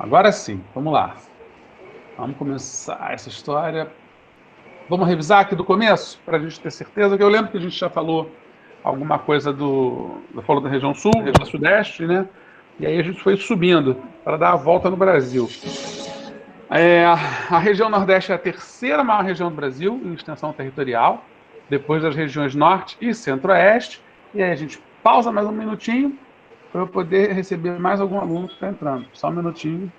Agora sim, vamos lá. Vamos começar essa história. Vamos revisar aqui do começo, para a gente ter certeza, que eu lembro que a gente já falou alguma coisa falou da região sul, da região sudeste, né? E aí a gente foi subindo para dar a volta no Brasil. A região nordeste é a terceira maior região do Brasil em extensão territorial, depois das regiões norte e centro-oeste. E aí a gente pausa mais um minutinho para eu poder receber mais algum aluno que está entrando. Só um minutinho.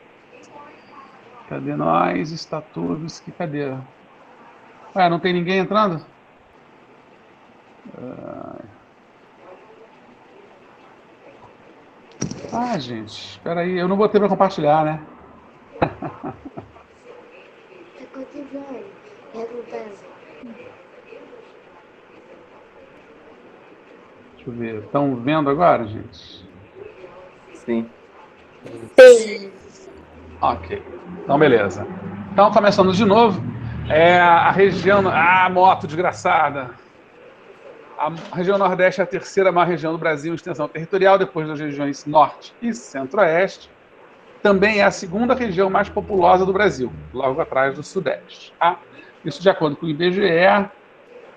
Cadê nós? Statovski, cadê? Ué, não tem ninguém entrando? Gente, espera aí. Eu não botei para compartilhar, né? Deixa eu ver. Estão vendo agora, gente? Sim. Sim. Ok. Então, beleza. Então, começando de novo. A região... moto desgraçada. A região nordeste é a terceira maior região do Brasil em extensão territorial, depois das regiões norte e centro-oeste. Também é a segunda região mais populosa do Brasil, logo atrás do sudeste. Tá? Isso de acordo com o IBGE,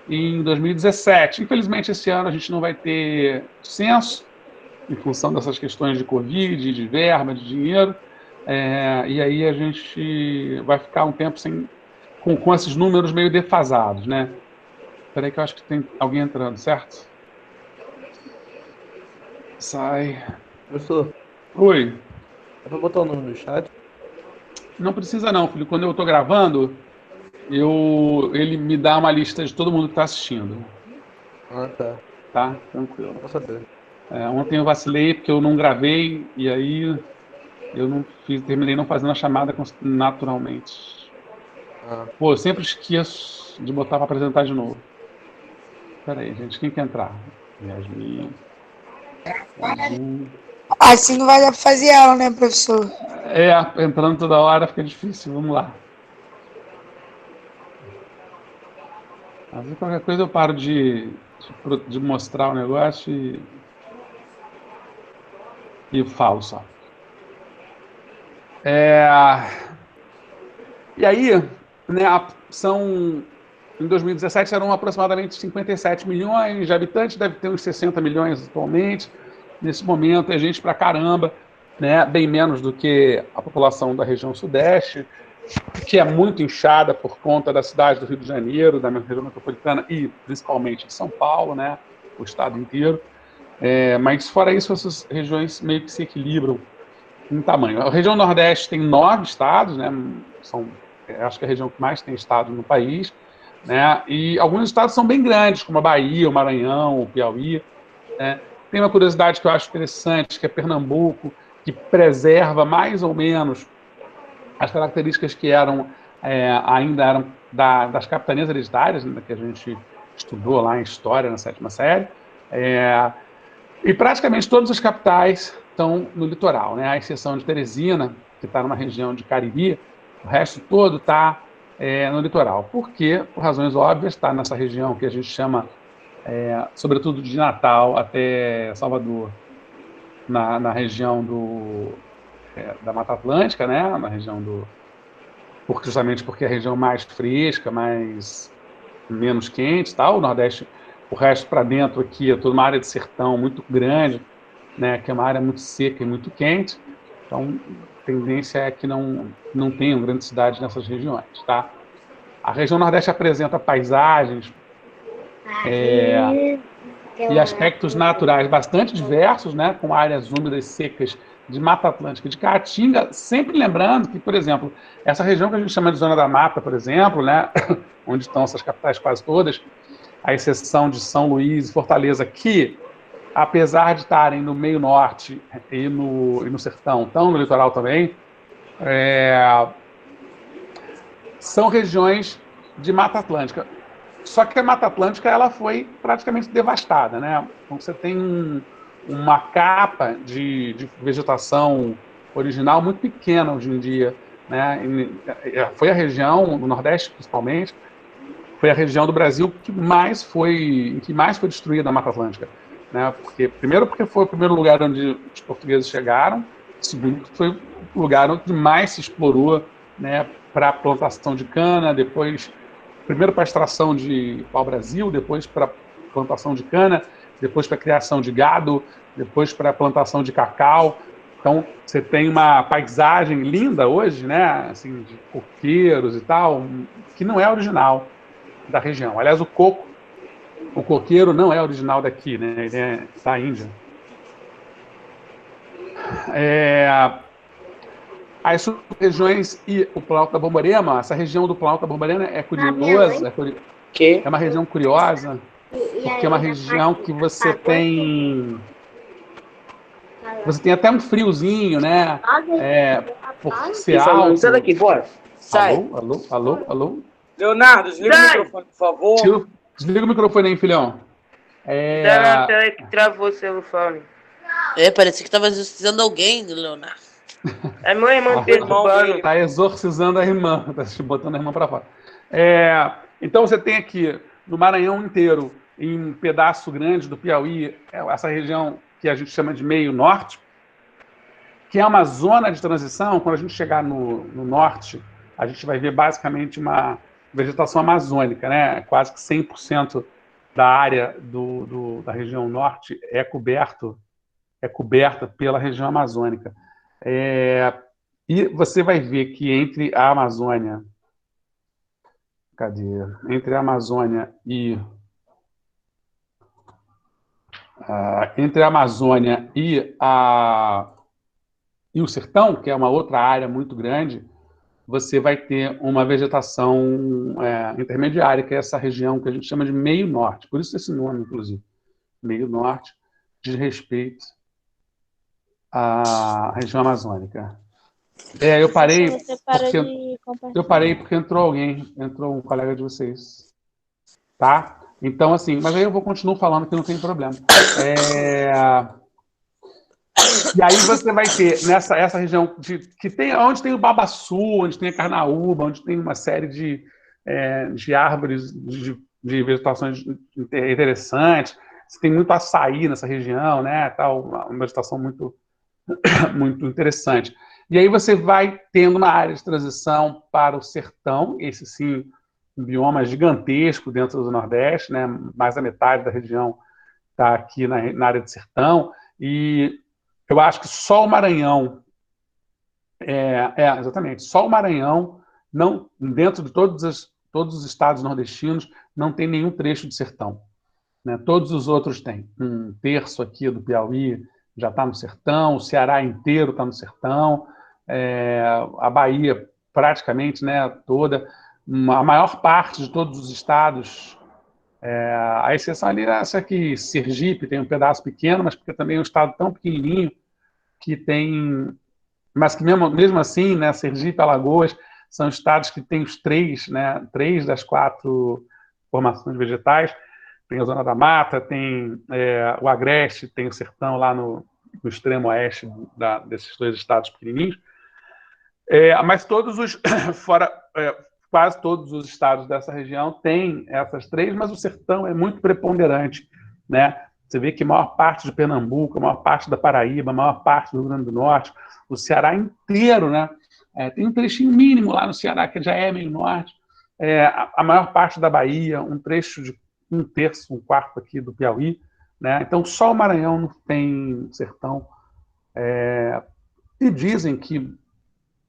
em 2017. Infelizmente, esse ano a gente não vai ter censo, em função dessas questões de Covid, de verba, de dinheiro. E aí a gente vai ficar um tempo com esses números meio defasados, né? Espera aí que eu acho que tem alguém entrando, certo? Sai. Professor, Oi. é pra botar o nome no chat? Não precisa não, filho. Quando eu estou gravando, ele me dá uma lista de todo mundo que está assistindo. Ah, tá. Tá? Tranquilo. Vou saber. Ontem eu vacilei porque eu não gravei e aí eu terminei não fazendo a chamada naturalmente. Pô, eu sempre esqueço de botar para apresentar de novo. Espera aí, gente. Quem quer entrar? Yasmin. Assim não vai dar pra fazer aula, né, professor? Entrando toda hora fica difícil. Vamos lá. Às vezes qualquer coisa eu paro de mostrar o negócio e falo só. E aí, né, em 2017 eram aproximadamente 57 milhões de habitantes, deve ter uns 60 milhões atualmente. Nesse momento é gente pra caramba, né, bem menos do que a população da região sudeste, que é muito inchada por conta da cidade do Rio de Janeiro, da região metropolitana e principalmente de São Paulo, né, o estado inteiro. Mas fora isso, essas regiões meio que se equilibram em tamanho. A região Nordeste tem 9 estados, né, acho que é a região que mais tem estado no país, né, e alguns estados são bem grandes, como a Bahia, o Maranhão, o Piauí, né. Tem uma curiosidade que eu acho interessante, que é Pernambuco, que preserva mais ou menos as características que ainda eram das capitanias hereditárias, né, que a gente estudou lá em História, na 7ª série, e praticamente todas as capitais estão no litoral, né, à exceção de Teresina, que está numa região de Cariri, o resto todo está no litoral. Por quê? Por razões óbvias, está nessa região que a gente chama, sobretudo de Natal até Salvador, na região da Mata Atlântica, né, na região justamente porque é a região mais fresca, menos quente, tal. O Nordeste, o resto para dentro aqui é toda uma área de sertão muito grande, né, que é uma área muito seca e muito quente. Então, a tendência é que não tenham grandes cidades nessas regiões, tá? A região Nordeste apresenta paisagens e aspectos naturais bastante diversos, né, com áreas úmidas secas de Mata Atlântica, de Caatinga, sempre lembrando que, por exemplo, essa região que a gente chama de Zona da Mata, por exemplo, né, onde estão essas capitais quase todas, à exceção de São Luís e Fortaleza, que, apesar de estarem no meio norte e no sertão, estão no litoral também, são regiões de Mata Atlântica. Só que a Mata Atlântica ela foi praticamente devastada, né? Então você tem uma capa de vegetação original muito pequena hoje em dia, né? Foi a região, no Nordeste principalmente, foi a região do Brasil em que mais foi destruída a Mata Atlântica, né? Primeiro porque foi o primeiro lugar onde os portugueses chegaram, segundo foi lugar onde mais se explorou, né, para plantação de cana, depois, primeiro para extração de pau-brasil, depois para plantação de cana, depois para criação de gado, depois para plantação de cacau. Então, você tem uma paisagem linda hoje, né, assim, de coqueiros e tal, que não é original da região. Aliás, o coqueiro não é original daqui, né, ele é da Índia. As regiões e o Planalto da Borborema, essa região do Planalto da Borborema é curiosa, é uma região curiosa, porque é uma região que você tem até um friozinho, né? Por ser alto. Sai daqui, bora. Sai. Alô? Leonardo, desliga o microfone, por favor. Desliga o microfone aí, filhão. Peraí que travou o celofone. Parecia que tava exorcizando alguém, Leonardo. É meu irmão perturbando. Tá exorcizando a irmã, tá botando a irmã para fora. Então você tem aqui no Maranhão inteiro, em um pedaço grande do Piauí, essa região que a gente chama de meio norte, que é uma zona de transição. Quando a gente chegar no norte, a gente vai ver basicamente uma vegetação amazônica, né? Quase que 100% da área da região norte é coberta pela região amazônica. E você vai ver que entre a Amazônia... Entre a Amazônia e... e o sertão, que é uma outra área muito grande, você vai ter uma vegetação intermediária, que é essa região que a gente chama de meio norte. Por isso esse nome, inclusive. Meio norte, diz respeito à região amazônica. Eu parei porque entrou um colega de vocês. Tá? Então, assim, mas aí eu continuo falando que não tem problema. E aí você vai ter essa região onde tem o babaçu, onde tem a carnaúba, onde tem uma série de árvores, de vegetações interessantes. Você tem muito açaí nessa região, né? Tal, uma vegetação muito, muito interessante. E aí você vai tendo uma área de transição para o sertão, esse sim, um bioma gigantesco dentro do Nordeste, né? Mais da metade da região está aqui na área de sertão, e eu acho que só o Maranhão, exatamente, só o Maranhão, não, dentro de todos os estados nordestinos, não tem nenhum trecho de sertão, né? Todos os outros têm. Um terço aqui do Piauí já está no sertão, o Ceará inteiro está no sertão, a Bahia praticamente, né, toda, a maior parte de todos os estados, a exceção ali é essa aqui, Sergipe tem um pedaço pequeno, mas porque também é um estado tão pequenininho que tem, mas que mesmo assim, né, Sergipe e Alagoas são estados que têm os três, né, 3 das 4 formações vegetais. Tem a Zona da Mata, tem o Agreste, tem o Sertão lá no extremo oeste desses 2 estados pequenininhos. Mas quase todos os estados dessa região têm essas 3, mas o sertão é muito preponderante, né? Você vê que a maior parte de Pernambuco, a maior parte da Paraíba, a maior parte do Rio Grande do Norte, o Ceará inteiro, né? Tem um trechinho mínimo lá no Ceará, que já é meio norte, a maior parte da Bahia, um trecho de 1/3, 1/4 aqui do Piauí, né? Então só o Maranhão não tem sertão. E dizem que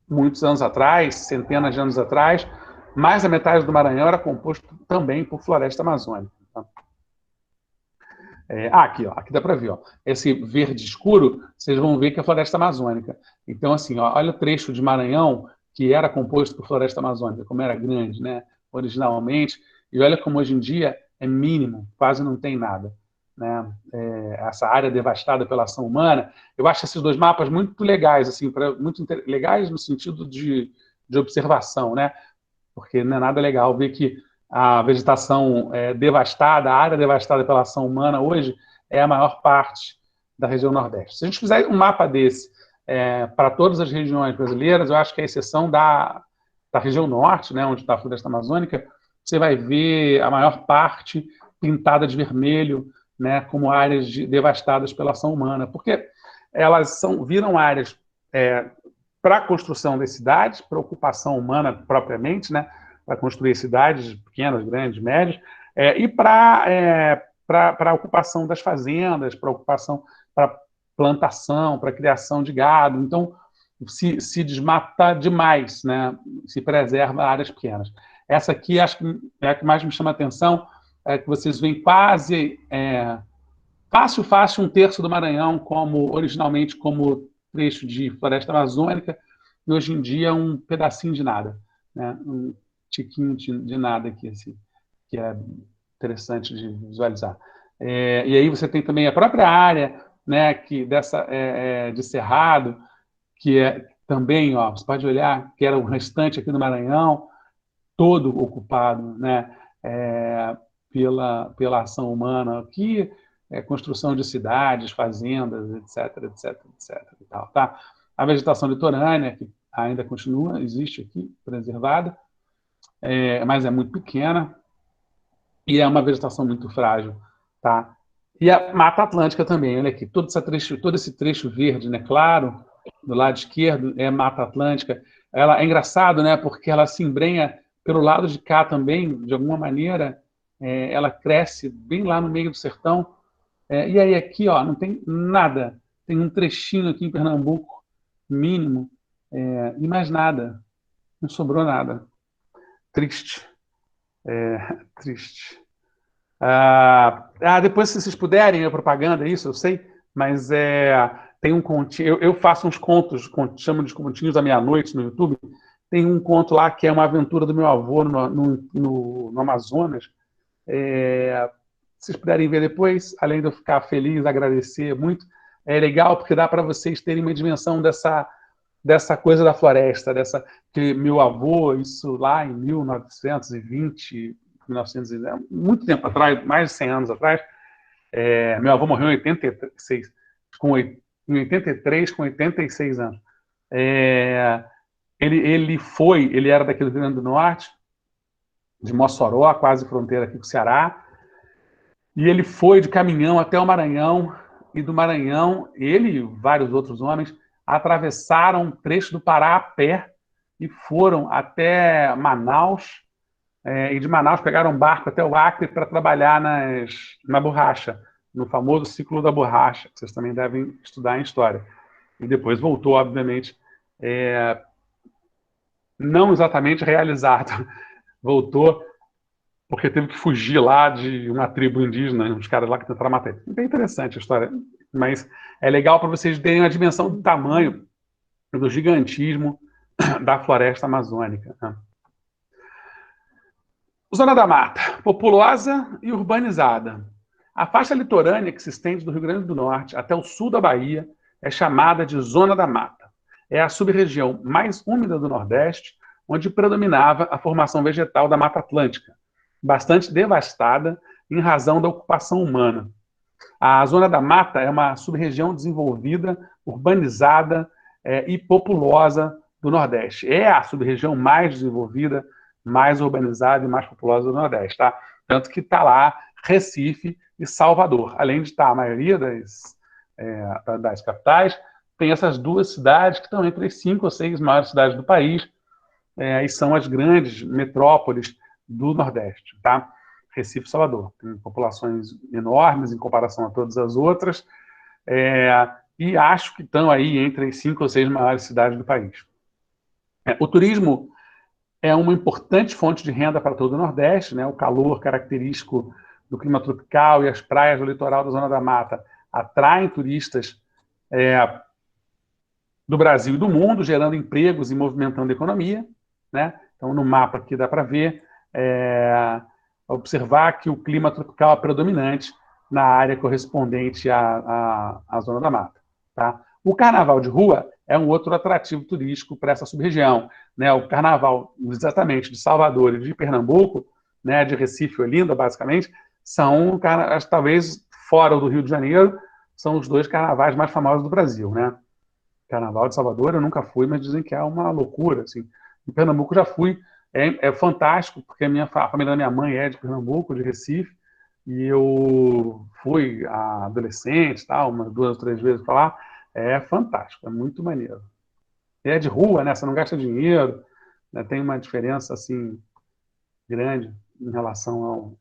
muitos anos atrás, centenas de anos atrás, mais da metade do Maranhão era composto também por floresta amazônica. Tá? Aqui dá para ver. Esse verde escuro, vocês vão ver que é floresta amazônica. Então, assim, olha o trecho de Maranhão que era composto por floresta amazônica, como era grande, né, originalmente, e olha como hoje em dia é mínimo, quase não tem nada. Né? Essa área devastada pela ação humana, eu acho esses 2 mapas muito legais, assim, muito legais no sentido de observação, né? Porque não é nada legal ver que a vegetação devastada, a área devastada pela ação humana hoje é a maior parte da região Nordeste. Se a gente fizer um mapa desse para todas as regiões brasileiras, eu acho que a exceção da região Norte, né, onde está a floresta amazônica, você vai ver a maior parte pintada de vermelho, né, como áreas devastadas pela ação humana, porque elas viram áreas para a construção das cidades, para a ocupação humana propriamente, né? Para construir cidades pequenas, grandes, médias, e para a ocupação das fazendas, para ocupação, para plantação, para criação de gado. Então, se desmata demais, né? Se preserva áreas pequenas. Essa aqui, acho que é a que mais me chama a atenção, é que vocês veem quase, fácil, um terço do Maranhão, originalmente como trecho de floresta amazônica, e hoje em dia um pedacinho de nada, né? Um tiquinho de nada aqui, assim, que é interessante de visualizar. E aí você tem também a própria área, né, de Cerrado, que é também, ó, você pode olhar, que era o restante aqui do Maranhão, todo ocupado, né, pela ação humana aqui, construção de cidades, fazendas, etc, etc, etc. E tal, tá? A vegetação litorânea, que ainda continua, existe aqui, preservada, mas é muito pequena, e é uma vegetação muito frágil, tá? E a Mata Atlântica também, olha aqui, todo esse trecho verde, né, claro, do lado esquerdo é Mata Atlântica. Ela é engraçado, né, porque ela se embrenha pelo lado de cá também, de alguma maneira, ela cresce bem lá no meio do sertão. E aí aqui, ó, não tem nada. Tem um trechinho aqui em Pernambuco, mínimo, e mais nada. Não sobrou nada. Triste. Triste. Depois, se vocês puderem, a propaganda, isso eu sei, mas tem um continho. Eu faço uns contos, chamo de continhos da meia-noite no YouTube. Tem um conto lá que é uma aventura do meu avô no Amazonas. Se vocês puderem ver depois, além de eu ficar feliz, agradecer muito, é legal porque dá para vocês terem uma dimensão dessa coisa da floresta, que meu avô, isso lá em 1920, 1900, muito tempo atrás, mais de 100 anos atrás, meu avô morreu em 86, em 83, com 86 anos. Ele era daqui do Rio Grande do Norte, de Mossoró, quase fronteira aqui com o Ceará, e ele foi de caminhão até o Maranhão, e do Maranhão, ele e vários outros homens atravessaram um trecho do Pará a pé e foram até Manaus, e de Manaus pegaram um barco até o Acre para trabalhar na borracha, no famoso ciclo da borracha, que vocês também devem estudar em história. E depois voltou, obviamente, não exatamente realizado, voltou porque teve que fugir lá de uma tribo indígena, uns caras lá que tentaram matar ele. Bem interessante a história, mas é legal para vocês terem a dimensão do tamanho, do gigantismo da floresta amazônica, né? Zona da Mata, populosa e urbanizada. A faixa litorânea que se estende do Rio Grande do Norte até o sul da Bahia é chamada de Zona da Mata. É a sub-região mais úmida do Nordeste, onde predominava a formação vegetal da Mata Atlântica, bastante devastada em razão da ocupação humana. A Zona da Mata é uma sub-região desenvolvida, urbanizada e populosa do Nordeste. É a sub-região mais desenvolvida, mais urbanizada e mais populosa do Nordeste, tá? Tanto que está lá Recife e Salvador. Além de estar a maioria das capitais, tem essas duas cidades que estão entre as 5 ou 6 maiores cidades do país, e são as grandes metrópoles do Nordeste, tá? Recife e Salvador. Tem populações enormes em comparação a todas as outras, e acho que estão aí entre as 5 ou 6 maiores cidades do país. O turismo é uma importante fonte de renda para todo o Nordeste, né? O calor característico do clima tropical e as praias do litoral da Zona da Mata atraem turistas do Brasil e do mundo, gerando empregos e movimentando a economia, né? Então, no mapa aqui dá para ver, observar que o clima tropical é predominante na área correspondente à Zona da Mata, tá? O carnaval de rua é um outro atrativo turístico para essa sub-região, né? O carnaval, exatamente, de Salvador e de Pernambuco, né, de Recife e Olinda, basicamente, são, talvez, fora do Rio de Janeiro, são os 2 carnavais mais famosos do Brasil, né? Carnaval de Salvador eu nunca fui, mas dizem que é uma loucura, assim. Em Pernambuco já fui, é fantástico, porque a família da minha mãe é de Pernambuco, de Recife, e eu fui adolescente, tal, umas 2 ou 3 vezes para lá. É fantástico, é muito maneiro. é de rua, né? Você não gasta dinheiro, né? Tem uma diferença assim grande em relação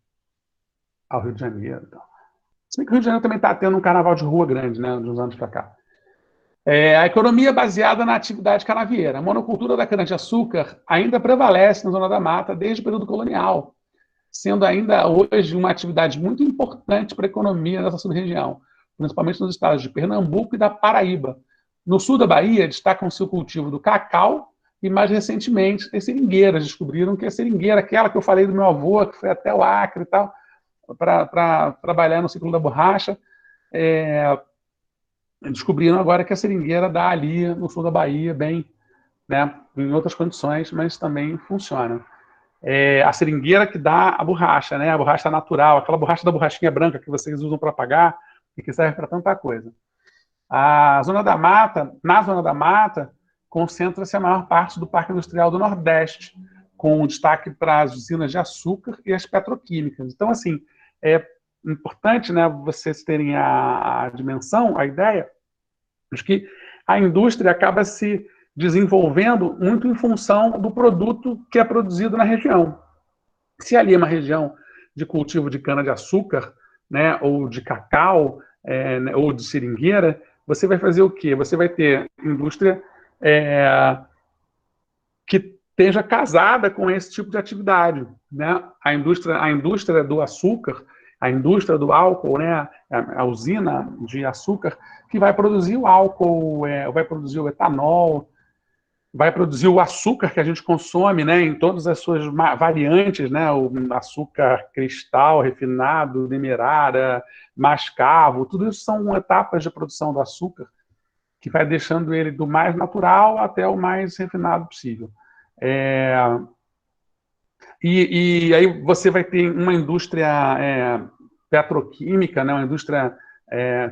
ao Rio de Janeiro. Então. Se bem que o Rio de Janeiro também está tendo um carnaval de rua grande, né? De uns anos para cá. A economia baseada na atividade canavieira. A monocultura da cana-de-açúcar ainda prevalece na Zona da Mata desde o período colonial, sendo ainda hoje uma atividade muito importante para a economia dessa sub-região, principalmente nos estados de Pernambuco e da Paraíba. No sul da Bahia, destacam-se o cultivo do cacau e, mais recentemente, as seringueiras. Descobriram que a seringueira, aquela que eu falei do meu avô, que foi até o Acre e tal, para trabalhar no ciclo da borracha, descobriram agora que a seringueira dá ali no sul da Bahia, bem, né, em outras condições, mas também funciona. A seringueira que dá a borracha, né, a borracha natural, aquela borracha da borrachinha branca que vocês usam para apagar e que serve para tanta coisa. Na Zona da Mata, concentra-se a maior parte do Parque Industrial do Nordeste, com destaque para as usinas de açúcar e as petroquímicas. Então, assim, é importante, né, vocês terem a dimensão, a ideia, de que a indústria acaba se desenvolvendo muito em função do produto que é produzido na região. Se ali é uma região de cultivo de cana-de-açúcar, né, ou de cacau, ou de seringueira, você vai fazer o quê? Você vai ter indústria que esteja casada com esse tipo de atividade, né? A indústria do açúcar, a indústria do álcool, né? A usina de açúcar que vai produzir o álcool, vai produzir o etanol, vai produzir o açúcar que a gente consome, né? Em todas as suas variantes, né? O açúcar cristal, refinado, demerara, mascavo, tudo isso são etapas de produção do açúcar que vai deixando ele do mais natural até o mais refinado possível. E aí você vai ter uma indústria petroquímica, né, uma indústria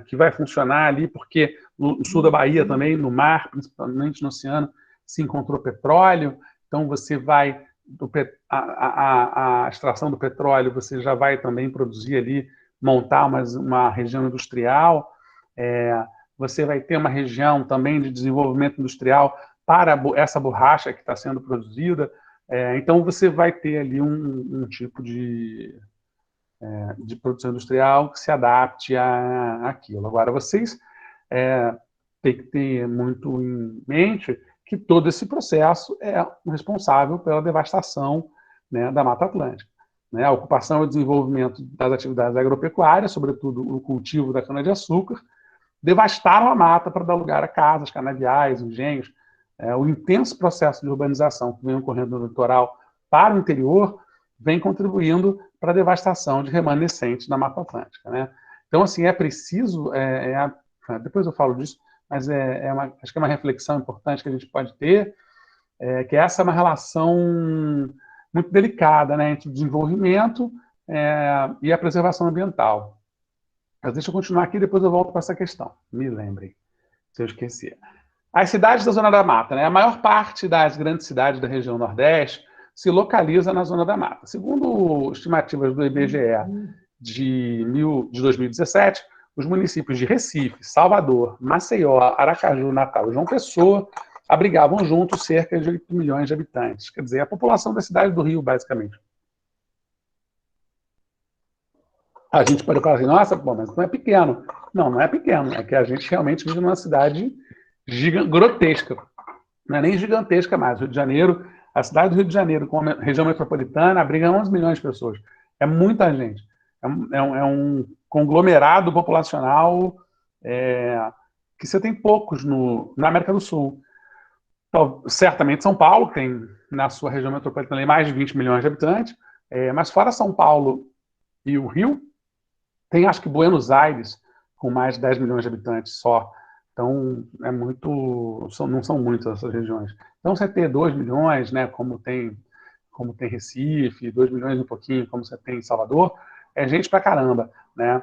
que vai funcionar ali, porque no sul da Bahia também, no mar, principalmente no oceano, se encontrou petróleo, então você vai, a extração do petróleo, você já vai também produzir ali, montar uma região industrial, você vai ter uma região também de desenvolvimento industrial para essa borracha que está sendo produzida. Então, você vai ter ali um tipo de produção industrial que se adapte àquilo. Agora, vocês têm que ter muito em mente que todo esse processo é responsável pela devastação, né, da Mata Atlântica. Né? A ocupação e o desenvolvimento das atividades agropecuárias, sobretudo o cultivo da cana-de-açúcar, devastaram a mata para dar lugar a casas, canaviais, engenhos. O intenso processo de urbanização que vem ocorrendo no litoral para o interior vem contribuindo para a devastação de remanescentes da Mata Atlântica. Né? Então, assim, é preciso, depois eu falo disso, mas acho que é uma reflexão importante que a gente pode ter, que essa é uma relação muito delicada, né, entre o desenvolvimento e a preservação ambiental. Mas deixa eu continuar aqui, depois eu volto para essa questão. Me lembrem, se eu esquecer. As cidades da Zona da Mata, né? A maior parte das grandes cidades da região Nordeste se localiza na Zona da Mata. Segundo estimativas do IBGE de 2017, os municípios de Recife, Salvador, Maceió, Aracaju, Natal e João Pessoa abrigavam juntos cerca de 8 milhões de habitantes. Quer dizer, a população da cidade do Rio, basicamente. A gente pode falar assim, nossa, pô, mas não é pequeno. Não, não é pequeno. É que a gente realmente vive numa cidade grotesca. Não é nem gigantesca mais. Rio de Janeiro, a cidade do Rio de Janeiro, com a região metropolitana, abriga 11 milhões de pessoas. É muita gente. É um conglomerado populacional que você tem poucos na América do Sul. Então, certamente São Paulo tem, na sua região metropolitana, mais de 20 milhões de habitantes, mas fora São Paulo e o Rio, tem, acho que, Buenos Aires, com mais de 10 milhões de habitantes só. Então, não são muitas essas regiões. Então, você ter 2 milhões, né, como tem Recife, 2 milhões e um pouquinho, como você tem em Salvador, é gente pra caramba, né?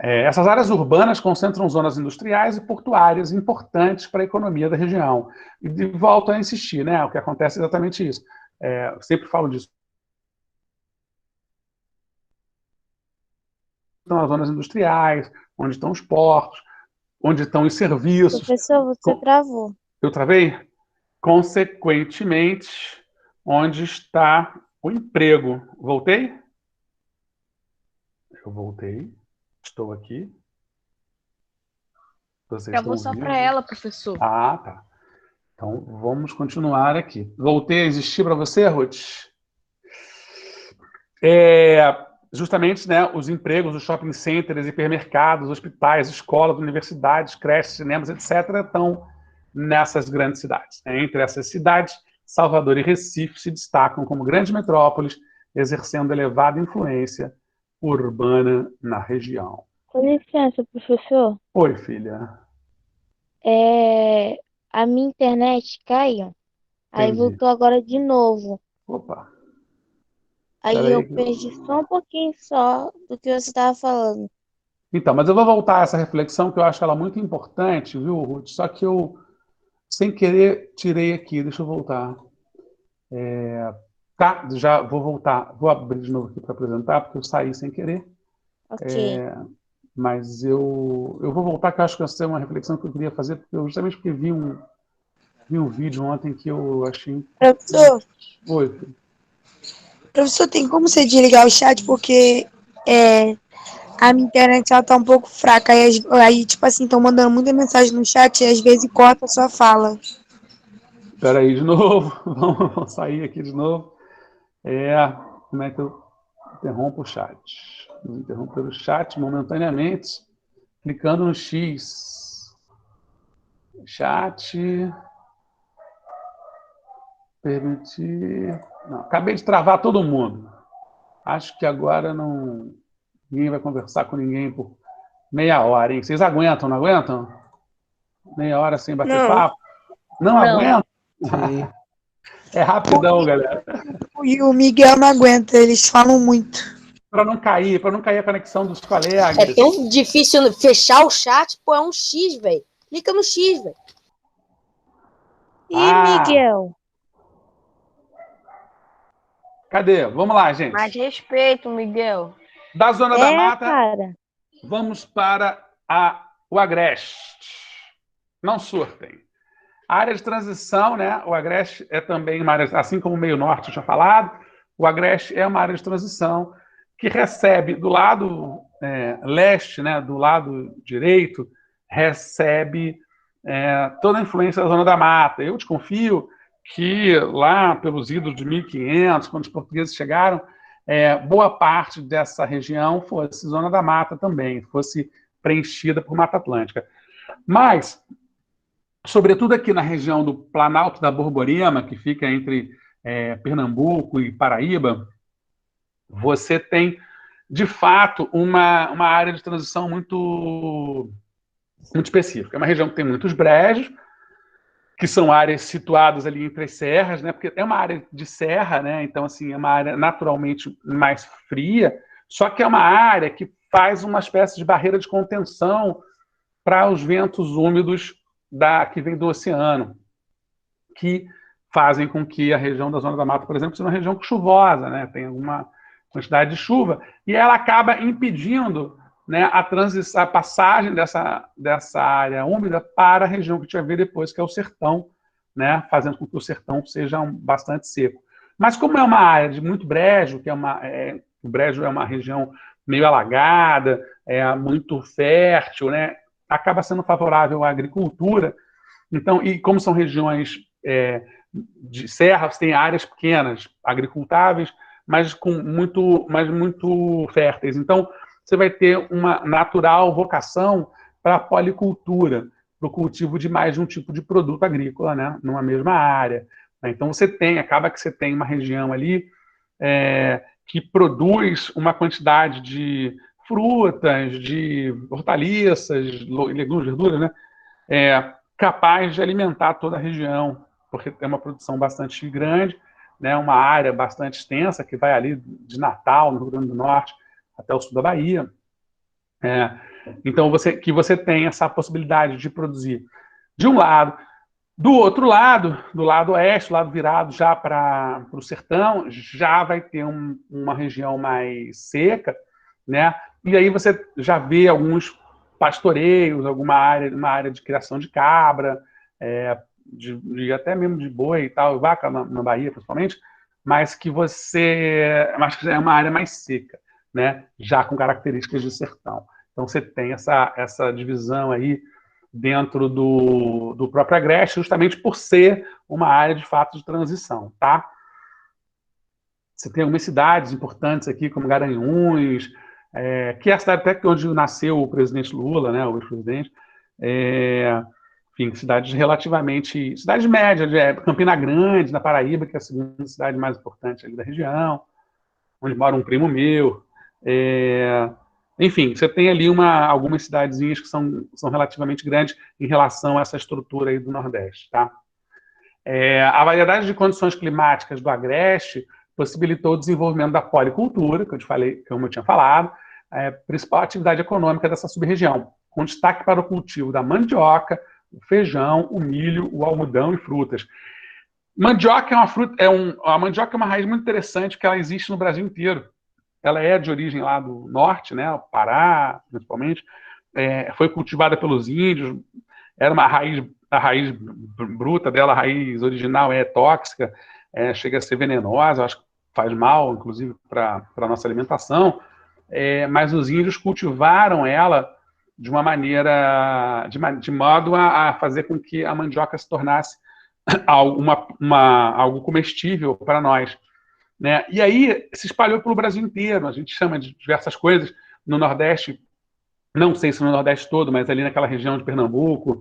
Essas áreas urbanas concentram zonas industriais e portuárias importantes para a economia da região. E volto a insistir, né? O que acontece é exatamente isso. Eu sempre falo disso. Estão as zonas industriais, onde estão os portos, onde estão os serviços. Professor, você travou. Eu travei? Consequentemente, onde está o emprego? Voltei? Eu voltei. Estou aqui. Vocês estão Travou só ouvindo? para ela, professor. Ah, tá. Então, vamos continuar aqui. Voltei a existir para você, Ruth? Justamente, né, os empregos, os shopping centers, hipermercados, hospitais, escolas, universidades, creches, cinemas, etc., estão nessas grandes cidades. Entre essas cidades, Salvador e Recife se destacam como grandes metrópoles, exercendo elevada influência urbana na região. Com licença, professor. Oi, filha. A minha internet caiu. Aí Entendi. voltou agora de novo. Opa. Aí Peraí eu que perdi só um pouquinho só do que você estava falando. Então, mas eu vou voltar a essa reflexão que eu acho ela muito importante, viu, Ruth? Só que eu, sem querer, tirei aqui. Deixa eu voltar. Tá, já vou voltar. Vou abrir de novo aqui para apresentar, porque eu saí sem querer. Ok. Mas eu vou voltar, que eu acho que essa é uma reflexão que eu queria fazer, justamente porque vi um vídeo ontem que eu achei... Professor, Oi, filho. professor, tem como você desligar o chat? Porque a minha internet ela tá um pouco fraca. Aí tipo assim, estão mandando muita mensagem no chat e às vezes corta a sua fala. Espera aí de novo. Vamos sair aqui de novo. Como é que eu interrompo o chat? Vou interromper o chat momentaneamente, clicando no X. Chat. Permitir. Não, acabei de travar todo mundo. Acho que agora ninguém vai conversar com ninguém por meia hora, hein? Vocês aguentam, não aguentam? Meia hora sem bater Não. papo? Não aguentam? Sim. É rapidão, galera. E o Miguel não aguenta, eles falam muito. Para não cair a conexão dos colegas. É tão difícil fechar o chat, pô, é um X, velho. Clica no X, velho. Ih, Miguel. Cadê? Vamos lá, gente. Mais respeito, Miguel. Da Zona da Mata, cara. vamos para o Agreste. Não surtem. A área de transição, né? O Agreste é também uma área, assim como o Meio Norte eu tinha falado, o Agreste é uma área de transição que recebe do lado leste, né? Do lado direito, recebe toda a influência da Zona da Mata. Eu desconfio que lá pelos idos de 1500, quando os portugueses chegaram, boa parte dessa região fosse Zona da Mata também, fosse preenchida por Mata Atlântica. Mas, sobretudo aqui na região do Planalto da Borborema, que fica entre Pernambuco e Paraíba, você tem, de fato, uma área de transição muito específica. É uma região que tem muitos brejos, que são áreas situadas ali entre as serras, né? Porque é uma área de serra, né? Então, assim, é uma área naturalmente mais fria, só que é uma área que faz uma espécie de barreira de contenção para os ventos úmidos que vem do oceano, que fazem com que a região da Zona da Mata, por exemplo, seja uma região chuvosa, né? Tem alguma quantidade de chuva, e ela acaba impedindo, né, a passagem dessa área úmida para a região que a gente vai ver depois, que é o sertão, né, fazendo com que o sertão seja bastante seco. Mas como é uma área de muito brejo, o brejo é uma região meio alagada, muito fértil, né, acaba sendo favorável à agricultura. Então, e como são regiões de serra, você tem áreas pequenas, agricultáveis, mas muito férteis. Então, você vai ter uma natural vocação para a policultura, para o cultivo de mais de um tipo de produto agrícola, né, numa mesma área. Então, acaba que você tem uma região ali que produz uma quantidade de frutas, de hortaliças, legumes, verduras, né, capaz de alimentar toda a região, porque é uma produção bastante grande, né, uma área bastante extensa, que vai ali de Natal, no Rio Grande do Norte, até o sul da Bahia. Então, você tem essa possibilidade de produzir de um lado. Do outro lado, do lado oeste, lado virado já para o sertão, já vai ter uma região mais seca, né? E aí você já vê alguns pastoreios, uma área de criação de cabra, até mesmo de boi e tal, vaca na Bahia principalmente, mas que é uma área mais seca, né? Já com características de sertão. Então você tem essa divisão aí dentro do próprio Agreste, justamente por ser uma área de fato de transição, tá? Você tem algumas cidades importantes aqui, como Garanhuns, que é a cidade até onde nasceu o presidente Lula, né, o ex-presidente. Enfim, cidades relativamente... Cidades médias, Campina Grande, na Paraíba, que é a segunda cidade mais importante ali da região, onde mora um primo meu. Enfim, você tem ali algumas cidadezinhas que são relativamente grandes em relação a essa estrutura aí do Nordeste, tá? A variedade de condições climáticas do Agreste possibilitou o desenvolvimento da policultura, como eu tinha falado, principal atividade econômica dessa sub-região, com destaque para o cultivo da mandioca, o feijão, o milho, o algodão e frutas. Mandioca a mandioca é uma raiz muito interessante, porque ela existe no Brasil inteiro. Ela é de origem lá do norte, né, o Pará, principalmente. Foi cultivada pelos índios. Era a raiz bruta dela, a raiz original é tóxica, chega a ser venenosa, acho que faz mal, inclusive, para a nossa alimentação. Mas os índios cultivaram ela de uma maneira, de modo a fazer com que a mandioca se tornasse algo comestível para nós, né? E aí se espalhou pelo Brasil inteiro. A gente chama de diversas coisas no Nordeste, não sei se no Nordeste todo, mas ali naquela região de Pernambuco,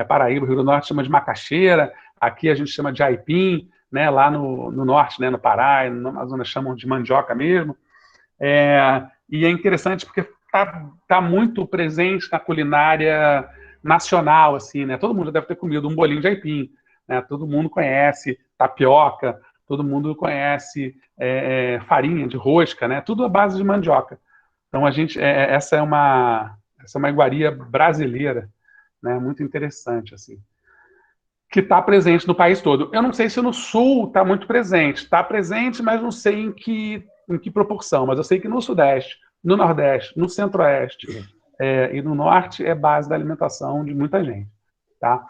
Paraíba, Rio do Norte, chama de macaxeira. Aqui a gente chama de aipim, né? Lá no Norte, né? No Pará, no Amazonas chamam de mandioca mesmo. E é interessante porque está muito presente na culinária nacional, assim, né? Todo mundo já deve ter comido um bolinho de aipim, né? Todo mundo conhece tapioca, todo mundo conhece farinha de rosca, né? Tudo à base de mandioca. Então essa é uma iguaria brasileira, né? Muito interessante, assim, que está presente no país todo. Eu não sei se no Sul está muito presente. Está presente, mas não sei em que proporção. Mas eu sei que no Sudeste, no Nordeste, no Centro-Oeste e no Norte é base da alimentação de muita gente, tá?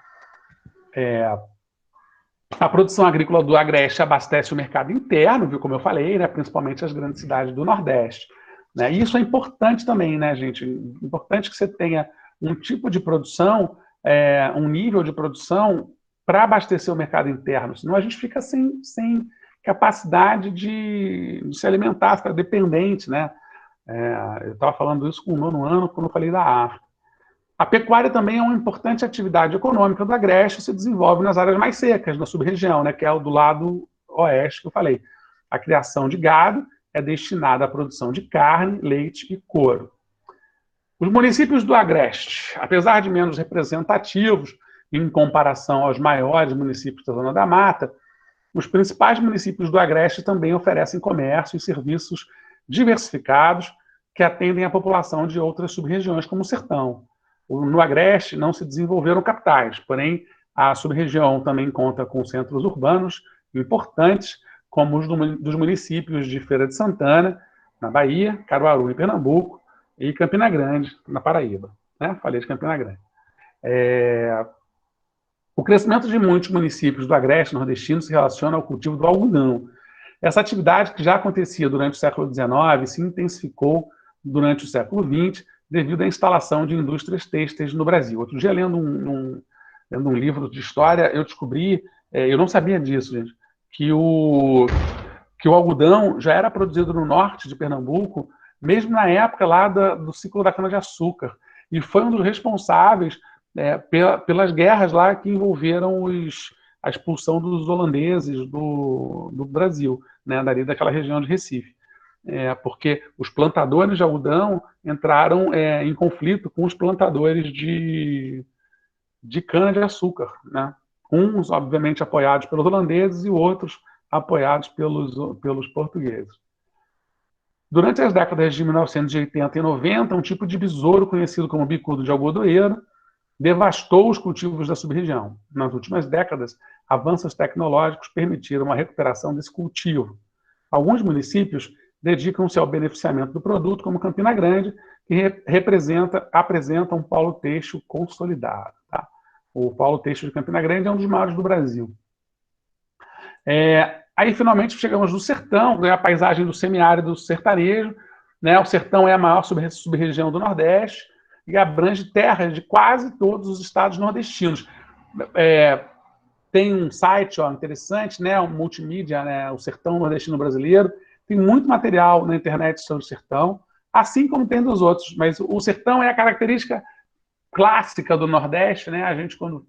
A produção agrícola do Agreste abastece o mercado interno, viu, como eu falei, né? Principalmente as grandes cidades do Nordeste, né? E isso é importante também, né, gente? Importante que você tenha um tipo de produção, um nível de produção para abastecer o mercado interno, senão a gente fica sem capacidade de se alimentar, fica dependente, né? Eu estava falando isso com o 9º ano, quando eu falei da África. A pecuária também é uma importante atividade econômica do Agreste, se desenvolve nas áreas mais secas, na sub-região, né, que é o do lado oeste que eu falei. A criação de gado é destinada à produção de carne, leite e couro. Os municípios do Agreste, apesar de menos representativos em comparação aos maiores municípios da Zona da Mata, os principais municípios do Agreste também oferecem comércio e serviços diversificados que atendem a população de outras sub-regiões, como o Sertão. No Agreste não se desenvolveram capitais, porém a sub-região também conta com centros urbanos importantes, como os dos municípios de Feira de Santana, na Bahia, Caruaru, em Pernambuco, e Campina Grande, na Paraíba, né? Falei de Campina Grande. O crescimento de muitos municípios do Agreste nordestino se relaciona ao cultivo do algodão. Essa atividade, que já acontecia durante o século XIX, se intensificou durante o século XX, devido à instalação de indústrias têxteis no Brasil. Outro dia, lendo um livro de história, eu descobri, eu não sabia disso, gente, que o algodão já era produzido no norte de Pernambuco, mesmo na época lá do ciclo da cana-de-açúcar, e foi um dos responsáveis pelas guerras lá que envolveram a expulsão dos holandeses do Brasil, né, daquela região de Recife. Porque os plantadores de algodão entraram em conflito com os plantadores de cana-de-açúcar, né? Uns, obviamente, apoiados pelos holandeses e outros apoiados pelos portugueses. Durante as décadas de 1980 e 90, um tipo de besouro conhecido como bicudo de algodoeiro devastou os cultivos da sub-região. Nas últimas décadas, avanços tecnológicos permitiram a recuperação desse cultivo. Alguns municípios dedicam-se ao beneficiamento do produto, como Campina Grande, que apresenta um polo têxtil consolidado. Tá? O polo têxtil de Campina Grande é um dos maiores do Brasil. Aí, finalmente, chegamos no sertão, né, a paisagem do semiárido sertanejo. Né, o sertão é a maior sub-região do Nordeste e abrange terras de quase todos os estados nordestinos. Tem um site interessante, né, um multimídia, né, o Sertão Nordestino Brasileiro. Tem muito material na internet sobre o sertão, assim como tem dos outros. Mas o sertão é a característica clássica do Nordeste. Né? A gente, quando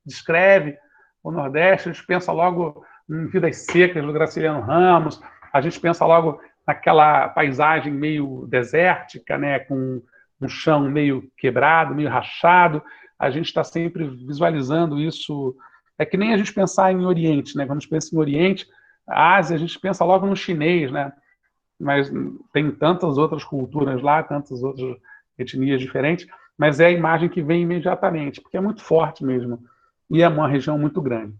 descreve o Nordeste, a gente pensa logo em Vidas Secas, do Graciliano Ramos, a gente pensa logo naquela paisagem meio desértica, né, com um chão meio quebrado, meio rachado. A gente está sempre visualizando isso. É que nem a gente pensar em Oriente, né? Quando a gente pensa em Oriente, a Ásia, a gente pensa logo no chinês, né? Mas tem tantas outras culturas lá, tantas outras etnias diferentes, mas é a imagem que vem imediatamente, porque é muito forte mesmo, e é uma região muito grande.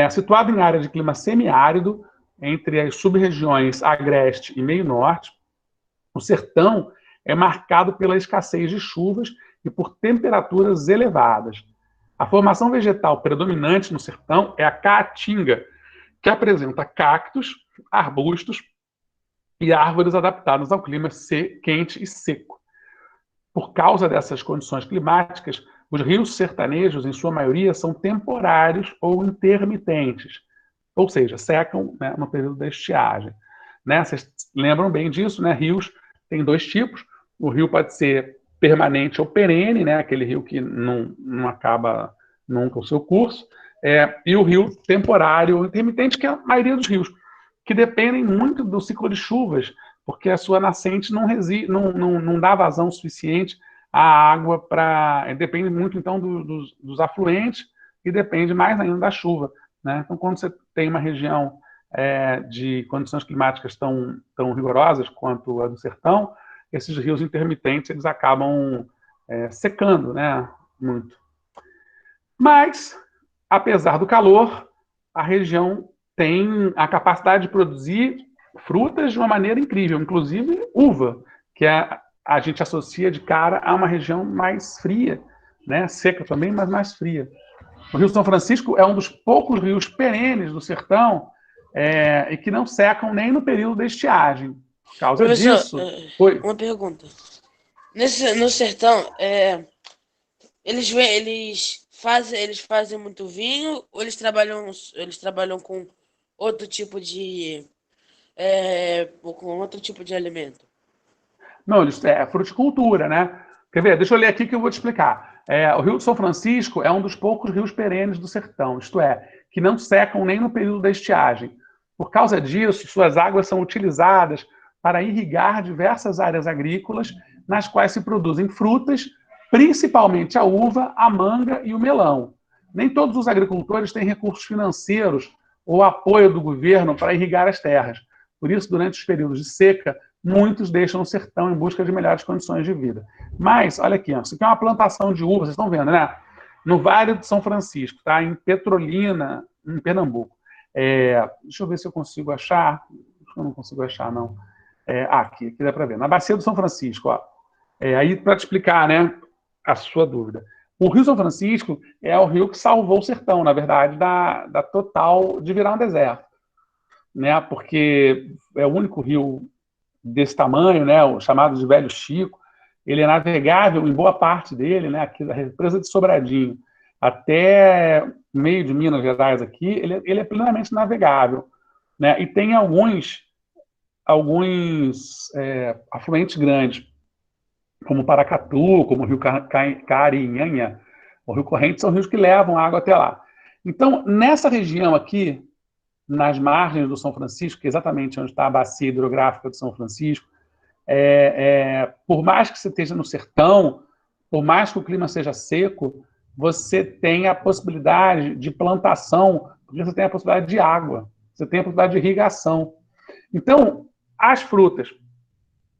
Situado em área de clima semiárido, entre as sub-regiões Agreste e Meio Norte, o sertão é marcado pela escassez de chuvas e por temperaturas elevadas. A formação vegetal predominante no sertão é a caatinga, que apresenta cactos, arbustos e árvores adaptadas ao clima quente e seco. Por causa dessas condições climáticas, os rios sertanejos, em sua maioria, são temporários ou intermitentes, ou seja, secam, né, no período da estiagem. Né? Vocês lembram bem disso, né? Rios tem dois tipos. O rio pode ser permanente ou perene, né? Aquele rio que não acaba nunca o seu curso, e o rio temporário ou intermitente, que é a maioria dos rios, que dependem muito do ciclo de chuvas, porque a sua nascente não dá vazão suficiente à água depende muito, então, dos afluentes e depende mais ainda da chuva. Né? Então, quando você tem uma região de condições climáticas tão rigorosas quanto a do sertão, esses rios intermitentes eles acabam secando, né? Muito. Mas, apesar do calor, a região tem a capacidade de produzir frutas de uma maneira incrível, inclusive uva, que a gente associa de cara a uma região mais fria, né? Seca também, mas mais fria. O Rio São Francisco é um dos poucos rios perenes do sertão e que não secam nem no período da estiagem. Por causa disso... Uma pergunta. No sertão, eles fazem muito vinho ou eles trabalham com outro tipo de alimento? Não, é fruticultura, né? Quer ver? Deixa eu ler aqui que eu vou te explicar. O Rio de São Francisco é um dos poucos rios perenes do sertão, isto é, que não secam nem no período da estiagem. Por causa disso, suas águas são utilizadas para irrigar diversas áreas agrícolas, nas quais se produzem frutas, principalmente a uva, a manga e o melão. Nem todos os agricultores têm recursos financeiros ou apoio do governo para irrigar as terras. Por isso, durante os períodos de seca, muitos deixam o sertão em busca de melhores condições de vida. Mas, olha aqui, isso aqui é uma plantação de uva, vocês estão vendo, né? No Vale de São Francisco, tá? Em Petrolina, em Pernambuco. Deixa eu ver se eu consigo achar. Acho que eu não consigo achar, não. Aqui dá para ver. Na Bacia do São Francisco, ó. Aí, para te explicar, né, a sua dúvida. O Rio São Francisco é o rio que salvou o sertão, na verdade, da total de virar um deserto. Né? Porque é o único rio desse tamanho, né, o chamado de Velho Chico. Ele é navegável em boa parte dele, né, aqui da represa de Sobradinho, até meio de Minas Gerais aqui, ele é plenamente navegável. Né? E tem alguns afluentes grandes, como Paracatu, como o Rio Carinhanha, o Rio Corrente, são rios que levam água até lá. Então, nessa região aqui, nas margens do São Francisco, que é exatamente onde está a bacia hidrográfica do São Francisco, por mais que você esteja no sertão, por mais que o clima seja seco, você tem a possibilidade de plantação, porque você tem a possibilidade de água, você tem a possibilidade de irrigação. Então, as frutas,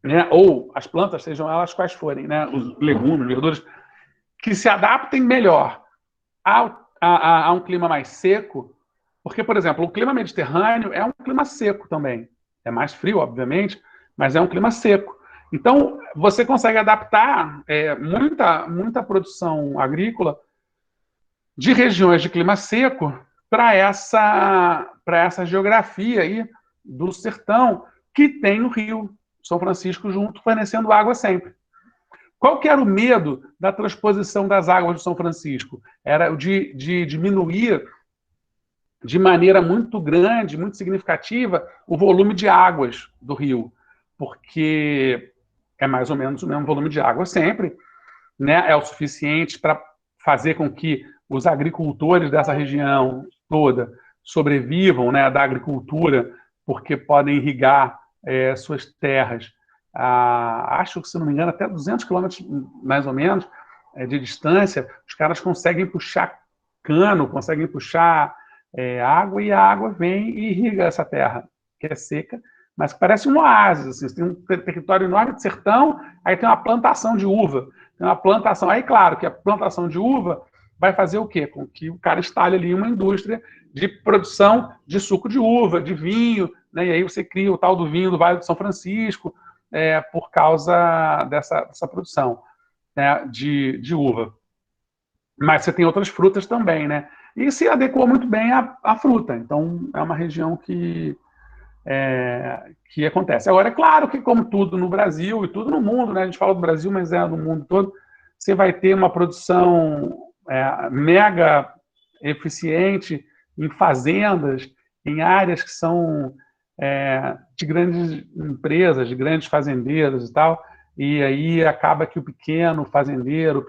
né, ou as plantas, sejam elas quais forem, né, os legumes, verduras, que se adaptem melhor a um clima mais seco, porque, por exemplo, o clima mediterrâneo é um clima seco também. É mais frio, obviamente, mas é um clima seco. Então, você consegue adaptar muita produção agrícola de regiões de clima seco para essa geografia aí do sertão, que tem o Rio São Francisco junto, fornecendo água sempre. Qual que era o medo da transposição das águas do São Francisco? Era o de diminuir de maneira muito grande, muito significativa, o volume de águas do rio, porque é mais ou menos o mesmo volume de água sempre, né? É o suficiente para fazer com que os agricultores dessa região toda sobrevivam, né, da agricultura, porque podem irrigar suas terras, acho que, se não me engano, até 200 quilômetros, mais ou menos, de distância. Os caras conseguem puxar cano, conseguem puxar água, e a água vem e irriga essa terra, que é seca, mas que parece um oásis. Assim. Tem um território enorme de sertão, aí tem uma plantação de uva. Tem uma plantação. Aí, claro, que a plantação de uva vai fazer o quê? Com que o cara instale ali uma indústria de produção de suco de uva, de vinho, né? E aí você cria o tal do vinho do Vale do São Francisco, por causa dessa produção, né, de uva. Mas você tem outras frutas também, né? E se adequou muito bem à fruta. Então, é uma região que acontece. Agora, é claro que, como tudo no Brasil e tudo no mundo, né? A gente fala do Brasil, mas é no mundo todo, você vai ter uma produção mega eficiente em fazendas, em áreas que são de grandes empresas, de grandes fazendeiros e tal, e aí acaba que o pequeno fazendeiro,